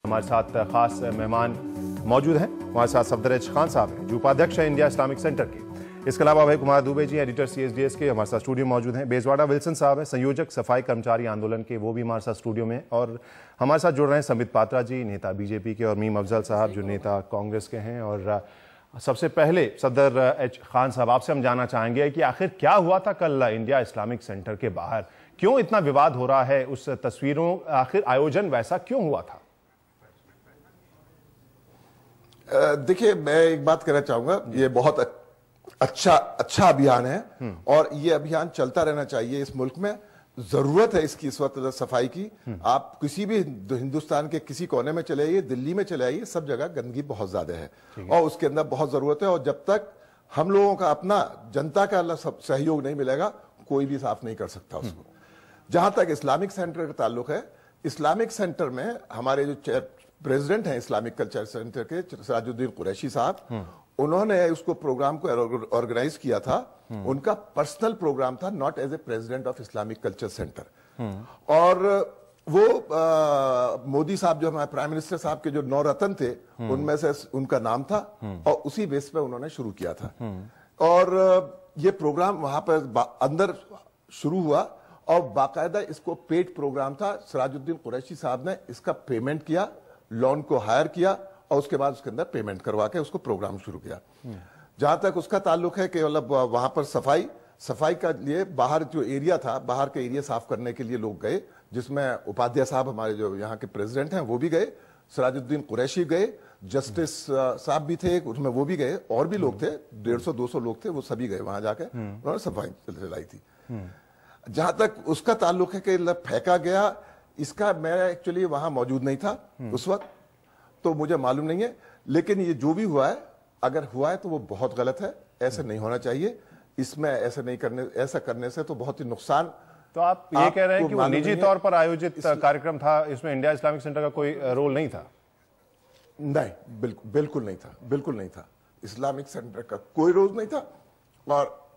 हमारे साथ खास मेहमान मौजूद हैं। हमारे साथ सफदर खान साहब हैं जो उपाध्यक्ष हैं इंडिया इस्लामिक सेंटर के। इसके अलावा अभय कुमार दुबे जी एडिटर CSDS के हमारे साथ स्टूडियो मौजूद हैं। बेजवाड़ा विल्सन साहब हैं संयोजक सफाई कर्मचारी आंदोलन के, वो भी हमारे साथ स्टूडियो में। और हमारे साथ जुड़ रहे हैं संबित पात्रा जी, नेता BJP के, और मीम अफजल साहब जो नेता कांग्रेस के हैं। और सबसे पहले सफदर खान साहब, आपसे हम जानना चाहेंगे कि आखिर क्या हुआ था कल इंडिया इस्लामिक सेंटर के बाहर, क्यों इतना विवाद हो रहा है उस तस्वीरों, आखिर आयोजन वैसा क्यों हुआ था? देखिए, मैं एक बात कहना चाहूंगा, ये बहुत अच्छा अभियान है और ये अभियान चलता रहना चाहिए। इस मुल्क में जरूरत है इसकी इस वक्त सफाई की। आप किसी भी हिंदुस्तान के किसी कोने में चले आइए, दिल्ली में चले आइए, सब जगह गंदगी बहुत ज्यादा है और उसके अंदर बहुत जरूरत है। और जब तक हम लोगों का अपना जनता का सहयोग नहीं मिलेगा, कोई भी साफ नहीं कर सकता उसको। जहां तक इस्लामिक सेंटर का ताल्लुक है, इस्लामिक सेंटर में हमारे जो प्रेसिडेंट हैं इस्लामिक कल्चर सेंटर के, सिराजुद्दीन कुरैशी साहब, उन्होंने उसको प्रोग्राम को ऑर्गेनाइज किया था। उनका पर्सनल प्रोग्राम था, not as a president of Islamic culture centre. और वो मोदी साहब जो हमारे प्राइम मिनिस्टर साहब के जो 9 रत्न थे, उनमें से उनका नाम था और उसी बेस पे उन्होंने शुरू किया था। और ये प्रोग्राम वहां पर अंदर शुरू हुआ और बाकायदा इसको पेड प्रोग्राम था। सिराजुद्दीन कुरैशी साहब ने इसका पेमेंट किया, लोन को हायर किया और उसके बाद उसके अंदर पेमेंट करवा के उसको प्रोग्राम शुरू किया। जहां तक उसका ताल्लुक है कि मतलब वहां पर सफाई का लिए बाहर जो एरिया था, बाहर के एरिया साफ करने के लिए लोग गए, जिसमें उपाध्याय साहब हमारे जो यहाँ के प्रेसिडेंट हैं वो भी गए, सिराजुद्दीन कुरैशी गए, जस्टिस साहब भी थे उसमें, वो भी गए, और भी लोग थे, 150-200 लोग थे, वो सभी गए वहां जाके, उन्होंने सफाई चलाई थी। जहां तक उसका ताल्लुक है कि फेंका गया, इसका मैं एक्चुअली वहां मौजूद नहीं था उस वक्त, तो मुझे मालूम नहीं है। लेकिन ये जो भी हुआ है, अगर हुआ है तो वो बहुत गलत है, ऐसे नहीं होना चाहिए। इसमें ऐसा करने से तो बहुत ही नुकसान। तो आप ये कह रहे हैं कि वो निजी तौर पर आयोजित कार्यक्रम था, इसमें इंडिया इस्लामिक सेंटर का कोई रोल नहीं था? नहीं, बिल्कुल नहीं था, बिल्कुल नहीं था। इस्लामिक सेंटर का कोई रोल नहीं था और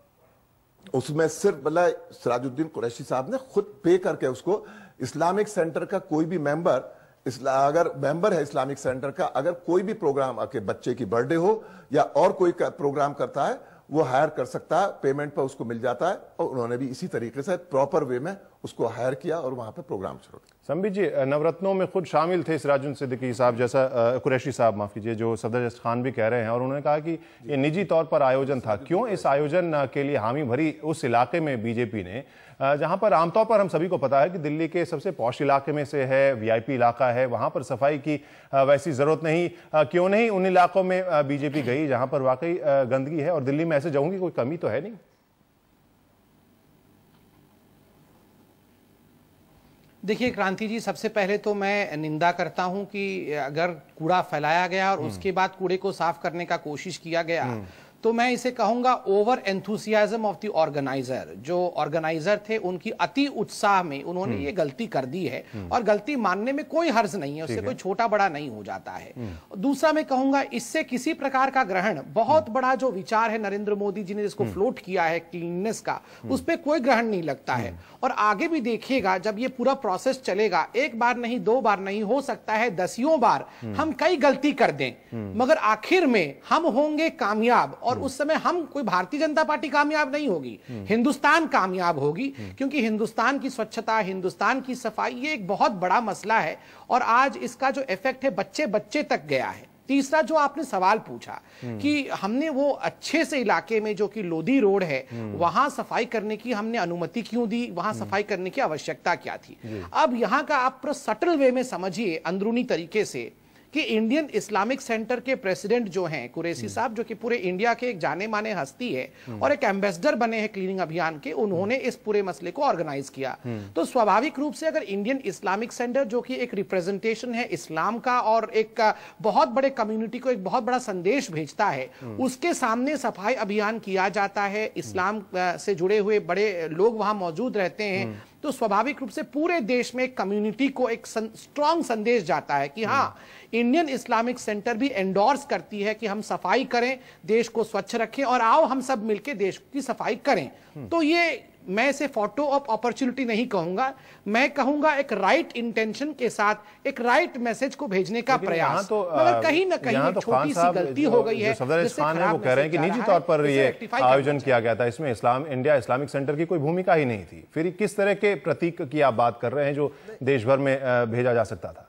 उसमें सिर्फ सिराजुद्दीन कुरैशी साहब ने खुद पे करके उसको, इस्लामिक सेंटर का कोई भी मेंबर, अगर मेंबर है इस्लामिक सेंटर का, अगर कोई भी प्रोग्राम आपके बच्चे की बर्थडे हो या और कोई प्रोग्राम करता है, वो हायर कर सकता है, पेमेंट पर उसको मिल जाता है। और उन्होंने भी इसी तरीके से प्रॉपर वे में उसको हायर किया और वहां पे प्रोग्राम शुरू किया। संबित जी, नवरत्नों में खुद शामिल थे सिराजुद्दीन सिद्दीकी साहब, जैसा कुरैशी साहब, माफ कीजिए, जो सफदर खान भी कह रहे हैं, और उन्होंने कहा कि ये निजी तौर पर आयोजन था। क्यों इस आयोजन के लिए हामी भरी उस इलाके में BJP ने, जहां पर आमतौर पर हम सभी को पता है कि दिल्ली के सबसे पॉश इलाके में से है, VIP इलाका है, वहां पर सफाई की वैसी जरूरत नहीं? क्यों नहीं उन इलाकों में BJP गई जहां पर वाकई गंदगी है? और दिल्ली में ऐसे जगहों की कोई कमी तो है नहीं? देखिए क्रांति जी, सबसे पहले तो मैं निंदा करता हूं कि अगर कूड़ा फैलाया गया और उसके बाद कूड़े को साफ करने का कोशिश किया गया, तो मैं इसे कहूंगा over enthusiasm of the organiser. जो ऑर्गेनाइजर थे, उनकी अति उत्साह में उन्होंने ये गलती कर दी है और गलती मानने में कोई हर्ज नहीं है, उससे कोई छोटा बड़ा नहीं हो जाता है। दूसरा मैं कहूंगा, इससे किसी प्रकार का ग्रहण, बहुत बड़ा जो विचार है नरेंद्र मोदी जी ने जिसको फ्लोट किया है क्लीननेस का, उस पर कोई ग्रहण नहीं लगता है। और आगे भी देखिएगा, जब ये पूरा प्रोसेस चलेगा, एक बार नहीं, 2 बार नहीं, हो सकता है दसियों बार हम कई गलती कर दें, मगर आखिर में हम होंगे कामयाब। और उस समय हम, कोई भारतीय जनता पार्टी कामयाब नहीं होगी, हिंदुस्तान कामयाब होगी, क्योंकि हिंदुस्तान की स्वच्छता, हिंदुस्तान की सफाई, ये एक बहुत बड़ा मसला है और आज इसका जो इफेक्ट है बच्चे बच्चे तक गया है। तीसरा जो आपने सवाल पूछा कि हमने वो अच्छे से इलाके में जो कि लोधी रोड है, वहां सफाई करने की हमने अनुमति क्यों दी, वहां सफाई करने की आवश्यकता क्या थी? अब यहां का आप सटल वे में समझिए, अंदरूनी तरीके से, कि इंडियन इस्लामिक सेंटर के प्रेसिडेंट जो हैं कुरैशी साहब, जो कि पूरे इंडिया के एक जाने माने हस्ती है और एक एम्बेसडर बने हैं क्लीनिंग अभियान के, उन्होंने इस पूरे मसले को ऑर्गेनाइज किया। तो स्वाभाविक रूप से अगर इंडियन इस्लामिक सेंटर, जो कि एक रिप्रेजेंटेशन है इस्लाम का और एक बहुत बड़े कम्युनिटी को एक बहुत बड़ा संदेश भेजता है, उसके सामने सफाई अभियान किया जाता है, इस्लाम से जुड़े हुए बड़े लोग वहां मौजूद रहते हैं, तो स्वाभाविक रूप से पूरे देश में कम्युनिटी को एक स्ट्रॉन्ग संदेश जाता है कि हाँ, इंडियन इस्लामिक सेंटर भी एंडोर्स करती है कि हम सफाई करें, देश को स्वच्छ रखें और आओ हम सब मिलकर देश की सफाई करें। तो ये मैं इसे फोटो ऑफ अपॉर्चुनिटी नहीं कहूंगा, मैं कहूंगा एक राइट इंटेंशन के साथ एक राइट मैसेज को भेजने का प्रयास। मगर कहीं ना कहीं एक छोटी सी गलती हो गई है। सफदर खान है वो कह रहे हैं कि निजी तौर पर ये आयोजन किया गया था, इसमें इंडिया इस्लामिक सेंटर की कोई भूमिका ही नहीं थी। फिर किस तरह के प्रतीक की आप बात कर रहे हैं जो देश भर में भेजा जा सकता था?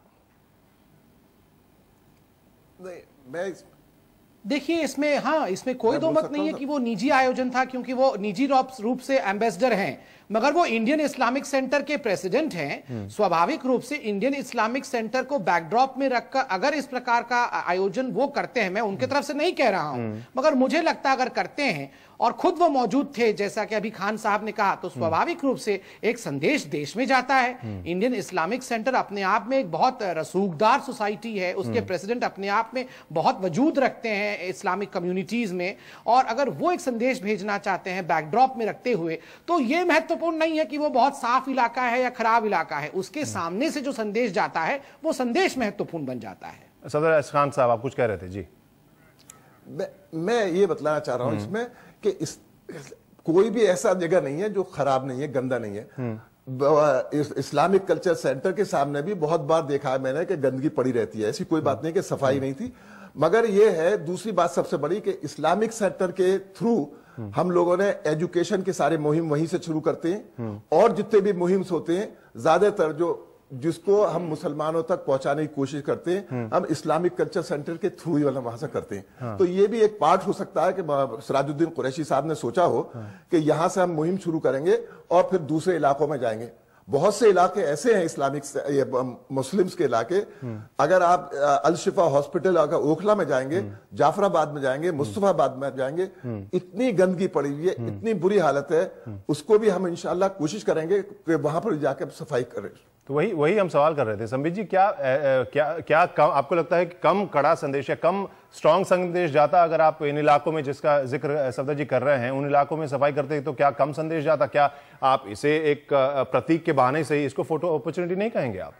देखिए इसमें कोई दो मत नहीं है कि वो निजी आयोजन था, क्योंकि वो निजी रूप से एम्बेसडर हैं, मगर वो इंडियन इस्लामिक सेंटर के प्रेसिडेंट हैं। स्वाभाविक रूप से इंडियन इस्लामिक सेंटर को बैकड्रॉप में रखकर अगर इस प्रकार का आयोजन वो करते हैं, मैं उनके तरफ से नहीं कह रहा हूं, मगर मुझे लगता है अगर करते हैं और खुद वो मौजूद थे, जैसा कि अभी खान साहब ने कहा, तो स्वाभाविक रूप से एक संदेश देश में जाता है। इंडियन इस्लामिक सेंटर अपने आप में एक बहुत रसूखदार सोसाइटी है, उसके प्रेसिडेंट अपने आप में बहुत वजूद रखते हैं इस्लामिक कम्युनिटीज में, और अगर वो एक संदेश भेजना चाहते हैं बैकड्रॉप में रखते हुए, तो ये महत्वपूर्ण नहीं है कि वो बहुत साफ इलाका है या खराब इलाका है, उसके सामने से जो संदेश जाता है वो संदेश महत्वपूर्ण बन जाता है। सदर खान साहब, आप कुछ कह रहे थे जी? मैं ये बतलाना चाह रहा हूं इसमें कि कोई भी ऐसा जगह नहीं है जो खराब नहीं है, गंदा नहीं है। इस्लामिक कल्चर सेंटर के सामने भी बहुत बार देखा है मैंने कि गंदगी पड़ी रहती है, ऐसी कोई बात नहीं कि सफाई नहीं थी। मगर ये है दूसरी बात सबसे बड़ी कि इस्लामिक सेंटर के थ्रू हम लोगों ने एजुकेशन के सारे मुहिम वहीं से शुरू करते हैं, और जितने भी मुहिम होते हैं ज्यादातर जिसको हम मुसलमानों तक पहुंचाने की कोशिश करते हैं, हम इस्लामिक कल्चर सेंटर के थ्रू ही वहां से करते हैं। तो ये भी एक पार्ट हो सकता है कि सिराजुद्दीन कुरैशी साहब ने सोचा हो कि यहां से हम मुहिम शुरू करेंगे और फिर दूसरे इलाकों में जाएंगे। बहुत से इलाके ऐसे हैं इस्लामिक मुस्लिम्स के इलाके, अगर आप अल शिफा हॉस्पिटल अगर ओखला में जाएंगे, जाफराबाद में जाएंगे, मुस्तफाबाद में जाएंगे, इतनी गंदगी पड़ी हुई है, इतनी बुरी हालत है, उसको भी हम इंशाल्लाह कोशिश करेंगे कि वहां पर जाकर सफाई करें। तो वही हम सवाल कर रहे थे संबित जी, क्या आपको लगता है कि कम कड़ा संदेश या कम स्ट्रॉन्ग संदेश जाता अगर आप इन इलाकों में जिसका जिक्र सफदर जी कर रहे हैं उन इलाकों में सफाई करते, तो क्या कम संदेश जाता? क्या आप इसे एक प्रतीक के बहाने से ही इसको फोटो अपॉर्चुनिटी नहीं कहेंगे आप?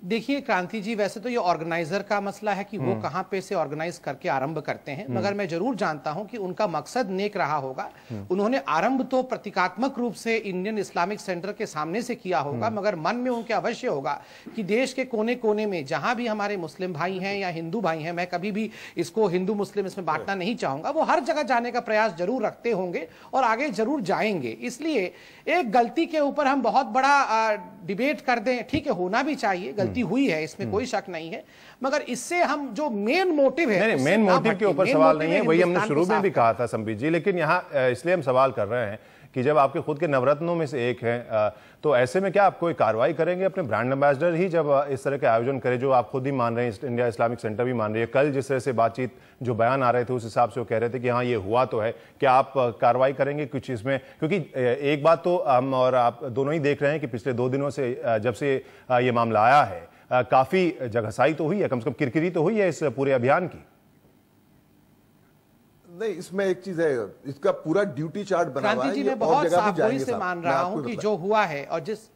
देखिए क्रांति जी, वैसे तो ये ऑर्गेनाइजर का मसला है कि वो कहां पे से ऑर्गेनाइज करके आरंभ करते हैं, मगर मैं जरूर जानता हूं कि उनका मकसद नेक रहा होगा। उन्होंने आरंभ तो प्रतीकात्मक रूप से इंडियन इस्लामिक सेंटर के सामने से किया होगा, मगर मन में उनके अवश्य होगा कि देश के कोने कोने में जहां भी हमारे मुस्लिम भाई हैं या हिंदू भाई हैं, मैं कभी भी इसको हिंदू मुस्लिम इसमें बांटना नहीं चाहूंगा, वो हर जगह जाने का प्रयास जरूर रखते होंगे और आगे जरूर जाएंगे। इसलिए एक गलती के ऊपर हम बहुत बड़ा डिबेट कर दें, ठीक है, होना भी चाहिए, गलती हुई है, इसमें कोई शक नहीं है, मगर इससे हम जो मेन मोटिव है, मेन मोटिव के ऊपर सवाल नहीं है, वही हमने शुरू में भी कहा था संबित जी, लेकिन यहाँ इसलिए हम सवाल कर रहे हैं कि जब आपके खुद के नवरत्नों में से एक है, तो ऐसे में क्या आप कोई कार्रवाई करेंगे अपने ब्रांड एम्बेसडर ही जब इस तरह के आयोजन करे, जो आप खुद ही मान रहे हैं, इंडिया इस्लामिक सेंटर भी मान रही है? कल जिस तरह से बातचीत जो बयान आ रहे थे उस हिसाब से वो कह रहे थे कि हाँ ये हुआ तो है, क्या आप कार्रवाई करेंगे कुछ इसमें? क्योंकि एक बात तो हम और आप दोनों ही देख रहे हैं कि पिछले 2 दिनों से जब से ये मामला आया है काफी जगहसाई तो हुई है, कम से कम किरकिरी तो हुई है इस पूरे अभियान की। नहीं, इसमें एक चीज है, इसका पूरा ड्यूटी चार्ट बना हुआ है। जी, मैं बहुत सावधानी से मान रहा हूं कि जो हुआ है और जिस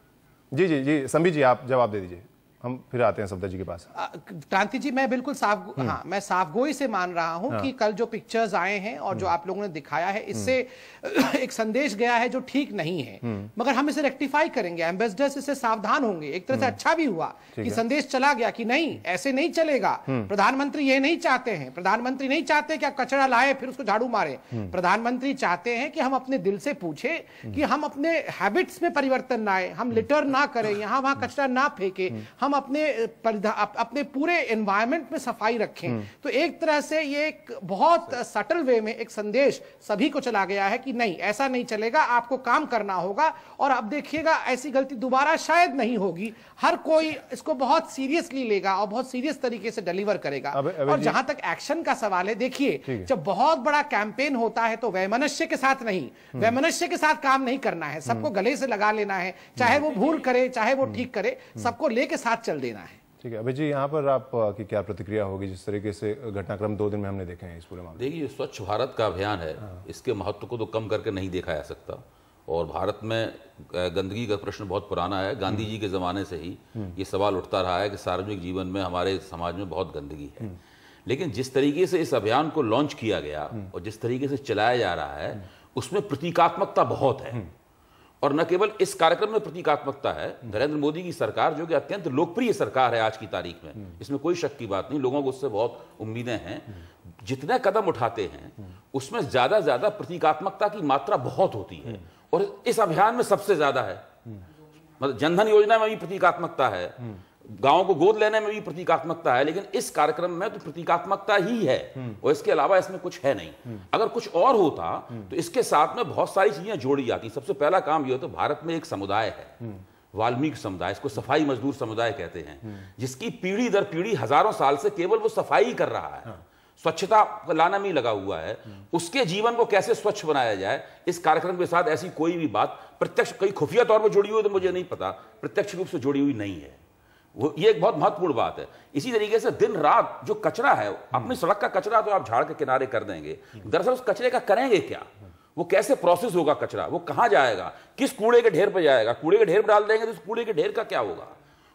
जी संबित जी आप जवाब दे दीजिए, हम फिर आते हैं सफदर जी के पास। क्रांति जी, मैं बिल्कुल मैं साफगोई से मान रहा हूं कि कल जो पिक्चर्स आए हैं और जो आप लोगों ने दिखाया है, इससे एक संदेश गया है जो ठीक नहीं है, मगर हम इसे रेक्टिफाई करेंगे, एम्बेसडर्स इससे सावधान होंगे। एक तरह से अच्छा भी हुआ कि संदेश चला गया कि नहीं, ऐसे नहीं चलेगा। प्रधानमंत्री ये नहीं चाहते हैं, प्रधानमंत्री नहीं चाहते कि आप कचरा लाए फिर उसको झाड़ू मारे। प्रधानमंत्री चाहते हैं कि हम अपने दिल से पूछे कि हम अपने हैबिट्स में परिवर्तन लाए, हम लिटर ना करें, यहां वहां कचरा ना फेंके, हम अपने पूरे एनवायरनमेंट में सफाई रखें। तो एक तरह से ये एक बहुत सटल वे में एक संदेश सभी को चला गया है कि नहीं, ऐसा नहीं चलेगा, आपको काम करना होगा। और अब देखिएगा ऐसी गलती दोबारा शायद नहीं होगी, हर कोई इसको बहुत सीरियसली लेगा और बहुत सीरियस तरीके से डिलीवर करेगा। और जहां तक एक्शन का सवाल है, देखिए जब बहुत बड़ा कैंपेन होता है तो वैमनस्य के साथ नहीं, वैमनस्य के साथ काम नहीं करना है, सबको गले से लगा लेना है, चाहे वो भूल करे चाहे वो ठीक करे, सबको लेके साथ चल देना है। ठीक है अभय जी, यहाँ पर आपकी क्या प्रतिक्रिया होगी जिस तरीके से घटनाक्रम 2 दिन में हमने देखे हैं इस पूरे मामले? देखिए, स्वच्छ भारत का अभियान है, इसके महत्व को तो कम करके नहीं देखा जा सकता। और भारत में गंदगी का प्रश्न बहुत पुराना है, गांधी जी के ज़माने से ही ये सवाल उठता रहा है कि सार्वजनिक जीवन में हमारे समाज में बहुत गंदगी है। लेकिन जिस तरीके से इस अभियान को लॉन्च किया गया और जिस तरीके से चलाया जा रहा है उसमें प्रतीकात्मकता बहुत है। और न केवल इस कार्यक्रम में प्रतीकात्मकता है, नरेंद्र मोदी की सरकार जो कि अत्यंत लोकप्रिय सरकार है आज की तारीख में, इसमें कोई शक की बात नहीं, लोगों को उससे बहुत उम्मीदें हैं। जितने कदम उठाते हैं उसमें ज्यादा ज्यादा प्रतीकात्मकता की मात्रा बहुत होती है और इस अभियान में सबसे ज्यादा है। मतलब जनधन योजना में भी प्रतीकात्मकता है, गांवों को गोद लेने में भी प्रतीकात्मकता है, लेकिन इस कार्यक्रम में तो प्रतीकात्मकता ही है और इसके अलावा इसमें कुछ है नहीं। अगर कुछ और होता तो इसके साथ में बहुत सारी चीजें जोड़ी जाती। सबसे पहला काम यह तो भारत में एक समुदाय है, वाल्मीकि समुदाय, इसको सफाई मजदूर समुदाय कहते हैं, जिसकी पीढ़ी दर पीढ़ी हजारों साल से केवल वो सफाई कर रहा है, स्वच्छता लाना में लगा हुआ है। उसके जीवन को कैसे स्वच्छ बनाया जाए, इस कार्यक्रम के साथ ऐसी कोई भी बात प्रत्यक्ष, कई खुफिया तौर पर जुड़ी हुई तो मुझे नहीं पता, प्रत्यक्ष रूप से जुड़ी हुई नहीं है। ये एक बहुत महत्वपूर्ण बात है। इसी तरीके से दिन रात जो कचरा है, अपनी सड़क का कचरा तो आप झाड़ के किनारे कर देंगे, दरअसल उस कचरे का करेंगे क्या, वो कैसे प्रोसेस होगा कचरा, वो कहां जाएगा, किस कूड़े के ढेर पर जाएगा, कूड़े के ढेर पर डाल देंगे तो उस कूड़े के ढेर का क्या होगा।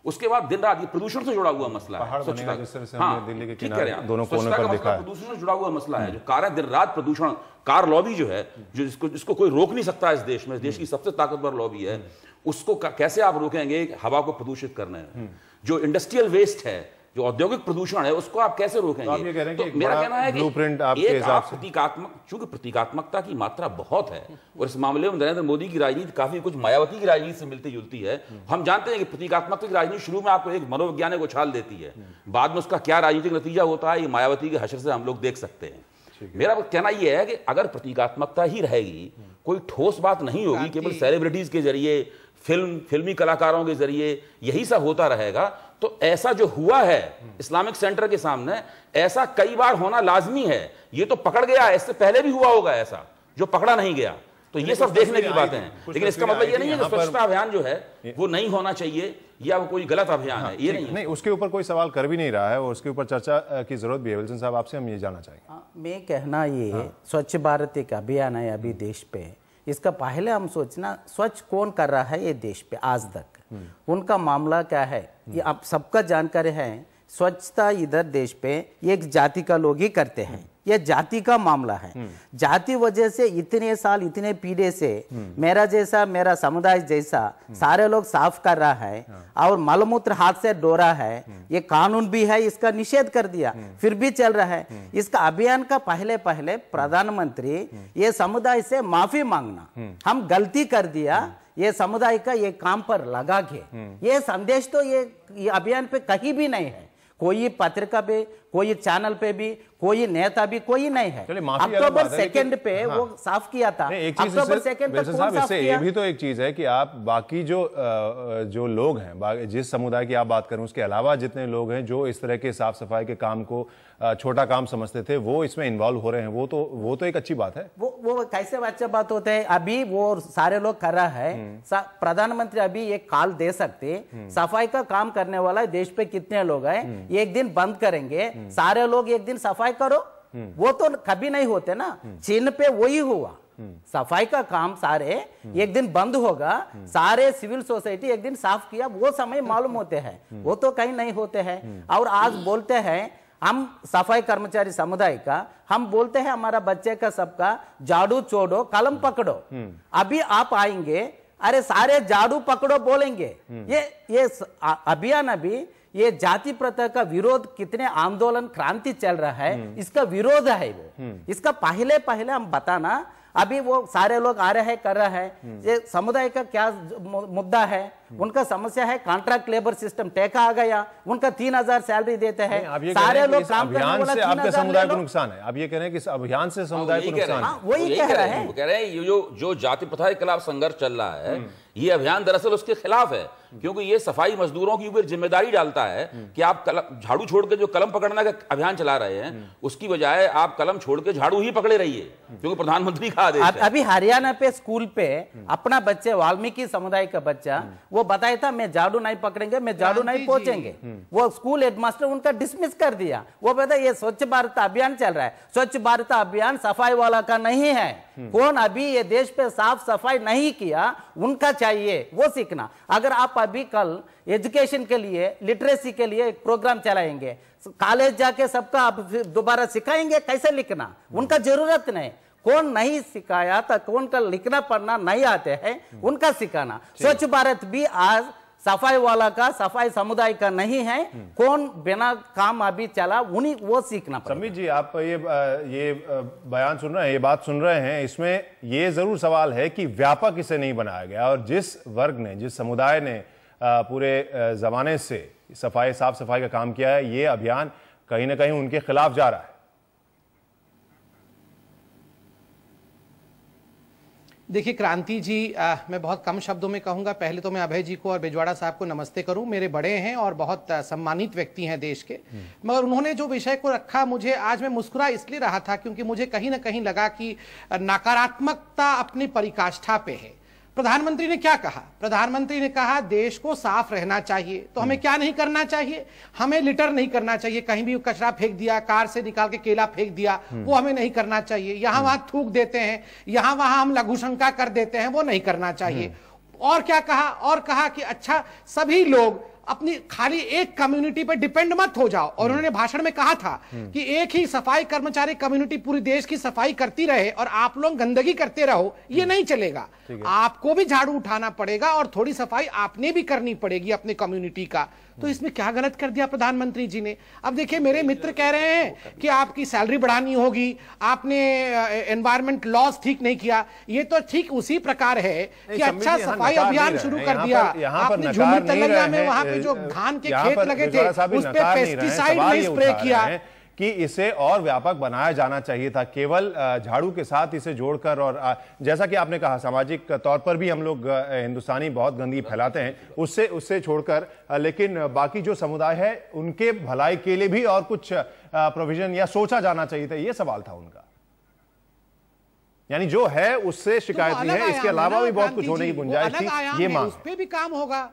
उसके बाद दिन रात ये प्रदूषण से जुड़ा हुआ मसला है, स्वच्छता, दिल्ली के किनारे दोनों कोनों पर दिखा है, प्रदूषण से जुड़ा हुआ मसला है, जो कार है दिन रात प्रदूषण, कार लॉबी जो है, जो जिसको कोई रोक नहीं सकता इस देश में, इस देश की सबसे ताकतवर लॉबी है, उसको कैसे आप रोकेंगे हवा को प्रदूषित करने में। जो इंडस्ट्रियल वेस्ट है, जो औद्योगिक प्रदूषण है, उसको आप कैसे रोकेंगे। तो आप ये कह रहे हैं कि मेरा कहना है कि ब्लूप्रिंट आपके हिसाब से प्रतीकात्मक, चूंकि प्रतीकात्मकता की मात्रा बहुत है और इस मामले में नरेंद्र मोदी की राजनीति काफी कुछ मायावती की राजनीति से मिलती जुलती है। हम जानते हैं कि प्रतीकात्मकता की राजनीति शुरू में आपको एक मनोवैज्ञानिक उछाल देती है, बाद में उसका क्या राजनीतिक नतीजा होता है ये मायावती के हश्र से हम लोग देख सकते हैं। मेरा कहना यह है कि अगर प्रतीकात्मकता ही रहेगी, कोई ठोस बात नहीं होगी, केवल सेलिब्रिटीज के जरिए, फिल्मी कलाकारों के जरिए यही सब होता रहेगा, तो ऐसा जो हुआ है इस्लामिक सेंटर के सामने, ऐसा कई बार होना लाजमी है। ये तो पकड़ गया है, इससे पहले भी हुआ होगा ऐसा जो पकड़ा नहीं गया, तो ये सब देखने की बातें हैं। लेकिन इसका मतलब ये नहीं है कि स्वच्छता अभियान जो है वो नहीं होना चाहिए या वो कोई गलत अभियान है, ये नहीं। उसके ऊपर कोई सवाल कर भी नहीं रहा है और उसके ऊपर चर्चा की जरूरत भी है। विल्सन साहब, आपसे हम ये जानना चाहेंगे। मैं कहना ये स्वच्छ भारत एक अभियान है अभी देश पे, इसका पहले हम सोचना स्वच्छ कौन कर रहा है ये देश पे आज तक, उनका मामला क्या है ये आप सबका जानकारी है। स्वच्छता इधर देश पे एक जाति का लोग ही करते हैं, ये जाति का मामला है। जाति वजह से इतने साल इतने पीढ़ी से मेरा जैसा, मेरा समुदाय जैसा सारे लोग साफ कर रहा है और मलमूत्र हाथ से डोरा है, ये कानून भी है, इसका निषेध कर दिया, फिर भी चल रहा है। इसका अभियान का पहले पहले प्रधानमंत्री ये समुदाय से माफी मांगना, हम गलती कर दिया, ये समुदाय का ये काम पर लगा के, ये संदेश तो ये अभियान पे कहीं भी नहीं है। कोई पत्रिका पे, कोई चैनल पे भी, कोई नेता भी कोई नहीं है। अक्टूबर 2 पे वो साफ किया था। अक्टूबर 2 पे कौन साफ किया? ये भी तो एक चीज है कि आप बाकी जो लोग हैं, जिस समुदाय की आप बात करें, उसके अलावा जितने लोग हैं जो इस तरह के साफ सफाई के काम को छोटा काम समझते थे, वो इसमें इन्वॉल्व हो रहे हैं, वो तो एक अच्छी बात है। वो कैसे अच्छा बात होता है? अभी वो सारे लोग कर रहा है, प्रधानमंत्री अभी एक कॉल दे सकते, सफाई का काम करने वाला देश पे कितने लोग हैं, एक दिन बंद करेंगे, सारे लोग एक दिन सफाई करो, वो तो कभी नहीं होते ना। चीन पे वही हुआ, सफाई का काम सारे एक दिन बंद होगा, सारे सिविल सोसाइटी एक दिन साफ किया, वो समय मालूम होते हैं, वो तो कहीं नहीं होते हैं। और आज बोलते हैं हम सफाई कर्मचारी समुदाय का, हम बोलते हैं हमारा बच्चे का सबका झाड़ू छोड़ो कलम पकड़ो, अभी आप आएंगे अरे सारे झाड़ू पकड़ो बोलेंगे। ये अभियान अभी ये जाति प्रथा का विरोध, कितने आंदोलन क्रांति चल रहा है, इसका विरोध है वो। इसका पहले पहले हम बताना, अभी वो सारे लोग आ रहे हैं कर रहा है। ये समुदाय का क्या मुद्दा है, उनका समस्या है कॉन्ट्रैक्ट लेबर सिस्टम टेका आ गया, उनका 3000 सैलरी देते हैं, सारे लोग काम करने वाला 3000 समुदाय को नुकसान है। अब ये कह रहे हैं कि इस अभियान से समुदाय को नुकसान है, वही कह रहे हैं। कह रहे हैं जो जाति प्रथा के खिलाफ संघर्ष चल रहा है, ये अभियान दरअसल उसके खिलाफ है, क्योंकि ये सफाई मजदूरों की ऊपर जिम्मेदारी डालता है कि आप झाड़ू छोड़ के जो कलम पकड़ने का अभियान चला रहे हैं, उसकी बजाय आप कलम छोड़ के झाड़ू ही पकड़े रहिए, क्योंकि प्रधानमंत्री का आदेश है। अभी हरियाणा पे स्कूल पे अपना बच्चे, वाल्मीकि समुदाय का बच्चा, वो वो बताया था मैं झाड़ू नहीं पकड़ेंगे, मैं झाड़ू नहीं पहुंचेंगे। वो स्कूल हेडमास्टर उनका डिसमिस कर दिया। वो पता ये स्वच्छ भारत अभियान चल रहा है, स्वच्छ भारत अभियान सफाई वाला का नहीं है। कौन अभी ये देश पे साफ सफाई नहीं किया उनका चाहिए वो सीखना। अगर आप अभी कल एजुकेशन के लिए, लिटरेसी के लिए एक प्रोग्राम चलाएंगे, कॉलेज जाके सबका आप दोबारा सिखाएंगे कैसे लिखना, उनका जरूरत नहीं। कौन नहीं सिखाया था, कौन का लिखना पढ़ना नहीं आते हैं उनका सिखाना। स्वच्छ भारत भी आज सफाई वाला का, सफाई समुदाय का नहीं है। कौन बिना काम अभी चला उन्हीं वो सीखना पड़ेगा। समीर जी, आप ये बयान सुन रहे हैं, ये बात सुन रहे हैं, इसमें ये जरूर सवाल है कि व्यापक इसे नहीं बनाया गया और जिस वर्ग ने, जिस समुदाय ने पूरे जमाने से सफाई, साफ सफाई का काम किया है, ये अभियान कहीं ना कहीं उनके खिलाफ जा रहा है। देखिए क्रांति जी, मैं बहुत कम शब्दों में कहूंगा। पहले तो मैं अभय जी को और बेजवाड़ा साहब को नमस्ते करूं, मेरे बड़े हैं और बहुत सम्मानित व्यक्ति हैं देश के। मगर उन्होंने जो विषय को रखा, मुझे आज मैं मुस्कुरा इसलिए रहा था क्योंकि मुझे कहीं ना कहीं लगा कि नकारात्मकता अपनी पराकाष्ठा पे है। प्रधानमंत्री ने क्या कहा? प्रधानमंत्री ने कहा देश को साफ रहना चाहिए। तो हमें क्या नहीं करना चाहिए? हमें लिटर नहीं करना चाहिए। कहीं भी कचरा फेंक दिया, कार से निकाल के केला फेंक दिया, वो हमें नहीं करना चाहिए। यहां वहां थूक देते हैं, यहां वहां हम लघुशंका कर देते हैं, वो नहीं करना चाहिए। और क्या कहा? और कहा कि अच्छा सभी लोग अपनी खाली एक कम्युनिटी पर डिपेंड मत हो जाओ। और उन्होंने भाषण में कहा था कि एक ही सफाई कर्मचारी कम्युनिटी पूरी देश की सफाई करती रहे और आप लोग गंदगी करते रहो, ये नहीं चलेगा। आपको भी झाड़ू उठाना पड़ेगा और थोड़ी सफाई आपने भी करनी पड़ेगी अपने कम्युनिटी का। तो इसमें क्या गलत कर दिया प्रधानमंत्री जी ने? अब देखिए, मेरे मित्र कह रहे हैं कि आपकी सैलरी बढ़ानी होगी, आपने एनवायरमेंट लॉस ठीक नहीं किया। ये तो ठीक उसी प्रकार है कि अच्छा सफाई अभियान शुरू कर दिया आपने, झुमरी तलैया में वहां पे जो धान के खेत लगे थे उस पे पेस्टिसाइड नहीं स्प्रे किया कि इसे और व्यापक बनाया जाना चाहिए था। केवल झाड़ू के साथ इसे जोड़कर, और जैसा कि आपने कहा सामाजिक तौर पर भी हम लोग हिंदुस्तानी बहुत गंदगी फैलाते हैं, उससे छोड़कर, लेकिन बाकी जो समुदाय है उनके भलाई के लिए भी और कुछ प्रोविजन या सोचा जाना चाहिए था, ये सवाल था उनका। यानी जो है उससे शिकायत नहीं है, इसके अलावा भी बहुत कुछ होने की गुंजाइश थी, ये मांग। उस पे भी काम होगा।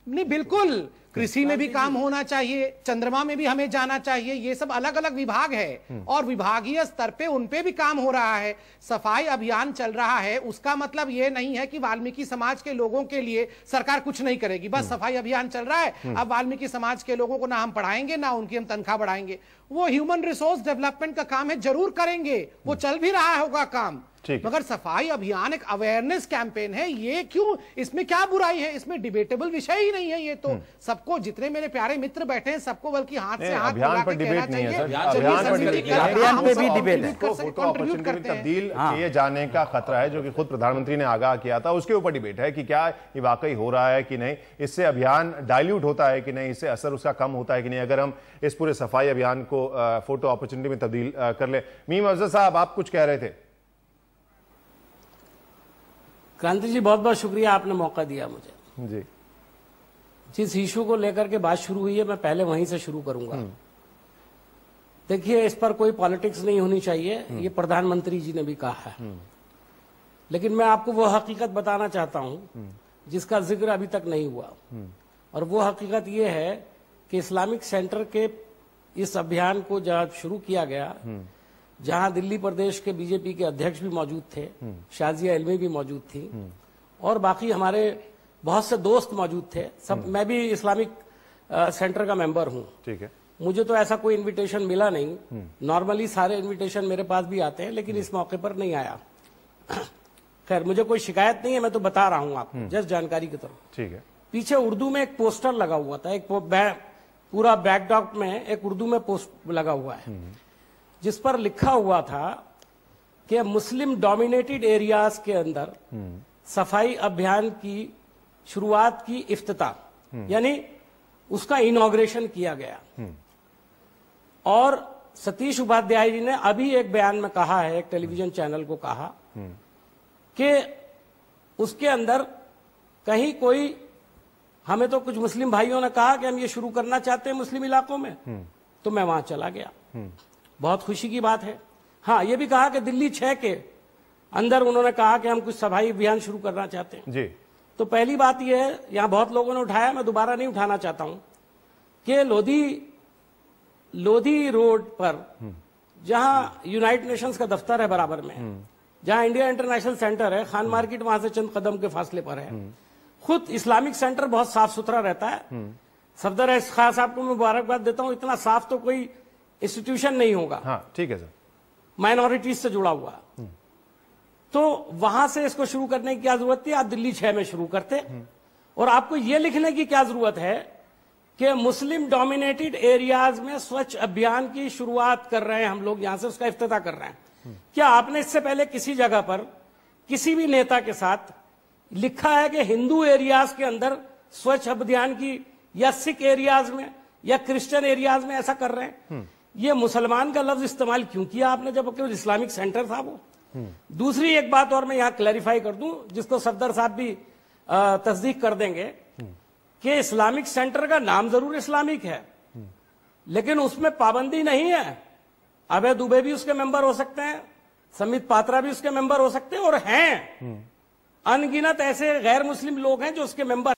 नहीं, बिल्कुल कृषि में भी काम होना चाहिए, चंद्रमा में भी हमें जाना चाहिए। ये सब अलग अलग विभाग है और विभागीय स्तर पे उन पे भी काम हो रहा है। सफाई अभियान चल रहा है, उसका मतलब ये नहीं है कि वाल्मीकि समाज के लोगों के लिए सरकार कुछ नहीं करेगी। बस सफाई अभियान चल रहा है, अब वाल्मीकि समाज के लोगों को ना हम पढ़ाएंगे ना उनकी हम तनख्वाह बढ़ाएंगे। वो ह्यूमन रिसोर्स डेवलपमेंट का काम है, जरूर करेंगे, वो चल भी रहा होगा काम। मगर सफाई अभियान एक अवेयरनेस कैंपेन है, ये क्यों, इसमें क्या बुराई है? इसमें डिबेटेबल विषय ही नहीं है। ये तो सबको, जितने मेरे प्यारे मित्र बैठे हैं, सबको बल्कि हाथ से हाथ अभियान पर डिबेट नहीं है सर, अभियान पे भी डिबेट है। फोटो अपॉर्चुनिटी में तब्दील किए जाने का खतरा है, जो कि खुद प्रधानमंत्री ने आगाह किया था, उसके ऊपर डिबेट है कि क्या ये वाकई हो रहा है कि नहीं, इससे अभियान डाइल्यूट होता है कि नहीं, इससे असर उसका कम होता है कि नहीं, अगर हम इस पूरे सफाई अभियान को फोटो अपॉर्चुनिटी में तब्दील कर ले। मीम अफजल साहब, आप कुछ कह रहे थे। क्रांति जी, बहुत बहुत शुक्रिया, आपने मौका दिया मुझे। जी, जिस इशू को लेकर के बात शुरू हुई है, मैं पहले वहीं से शुरू करूंगा। देखिए, इस पर कोई पॉलिटिक्स नहीं होनी चाहिए, ये प्रधानमंत्री जी ने भी कहा है। लेकिन मैं आपको वो हकीकत बताना चाहता हूं जिसका जिक्र अभी तक नहीं हुआ, और वो हकीकत ये है कि इस्लामिक सेंटर के इस अभियान को जहां शुरू किया गया, जहां दिल्ली प्रदेश के बीजेपी के अध्यक्ष भी मौजूद थे, शाजिया इल्मी भी मौजूद थी, और बाकी हमारे बहुत से दोस्त मौजूद थे सब। मैं भी इस्लामिक सेंटर का मेंबर हूं। ठीक है। मुझे तो ऐसा कोई इनविटेशन मिला नहीं। नॉर्मली सारे इनविटेशन मेरे पास भी आते हैं, लेकिन इस मौके पर नहीं आया। खैर, मुझे कोई शिकायत नहीं है, मैं तो बता रहा हूं आपको जस्ट जानकारी की तरफ। ठीक है। पीछे उर्दू में एक पोस्टर लगा हुआ था, एक पूरा बैकड्रॉप में एक उर्दू में पोस्ट लगा हुआ है, जिस पर लिखा हुआ था कि मुस्लिम डोमिनेटेड एरियाज के अंदर सफाई अभियान की शुरुआत की इफ्तिताह, यानी उसका इनॉग्रेशन किया गया। और सतीश उपाध्याय जी ने अभी एक बयान में कहा है, एक टेलीविजन चैनल को कहा कि उसके अंदर कहीं कोई, हमें तो कुछ मुस्लिम भाइयों ने कहा कि हम ये शुरू करना चाहते हैं मुस्लिम इलाकों में, तो मैं वहां चला गया। बहुत खुशी की बात है। हाँ, ये भी कहा कि दिल्ली 6 के अंदर उन्होंने कहा कि हम कुछ सफाई अभियान शुरू करना चाहते हैं। जी। तो पहली बात यह है, यहां बहुत लोगों ने उठाया, मैं दोबारा नहीं उठाना चाहता हूं, कि लोधी रोड पर जहां यूनाइटेड नेशंस का दफ्तर है बराबर में, जहां इंडिया इंटरनेशनल सेंटर है, खान मार्केट वहां से चंद कदम के फासले पर है, खुद इस्लामिक सेंटर बहुत साफ सुथरा रहता है। सफदर खान साहब को मैं मुबारकबाद देता हूं, इतना साफ तो कोई इंस्टीट्यूशन नहीं होगा। हाँ, ठीक है सर। माइनॉरिटीज से जुड़ा हुआ, तो वहां से इसको शुरू करने की क्या जरूरत थी? आप दिल्ली 6 में शुरू करते। और आपको यह लिखने की क्या जरूरत है कि मुस्लिम डोमिनेटेड एरियाज में स्वच्छ अभियान की शुरुआत कर रहे हैं हम लोग, यहां से उसका इफ्तिताह कर रहे हैं। क्या आपने इससे पहले किसी जगह पर किसी भी नेता के साथ लिखा है कि हिंदू एरियाज के अंदर स्वच्छ अभियान की, या सिख एरियाज में या क्रिश्चियन एरियाज में ऐसा कर रहे हैं? ये मुसलमान का लफ्ज इस्तेमाल क्यों किया आपने, जब केवल इस्लामिक सेंटर था वो? दूसरी एक बात और मैं यहां क्लैरिफाई कर दूं, जिसको सफदर साहब भी तस्दीक कर देंगे, कि इस्लामिक सेंटर का नाम जरूर इस्लामिक है, लेकिन उसमें पाबंदी नहीं है। अभय दुबे भी उसके मेंबर हो सकते हैं, समित पात्रा भी उसके मेंबर हो सकते हैं, और हैं अनगिनत ऐसे गैर मुस्लिम लोग हैं जो उसके मेंबर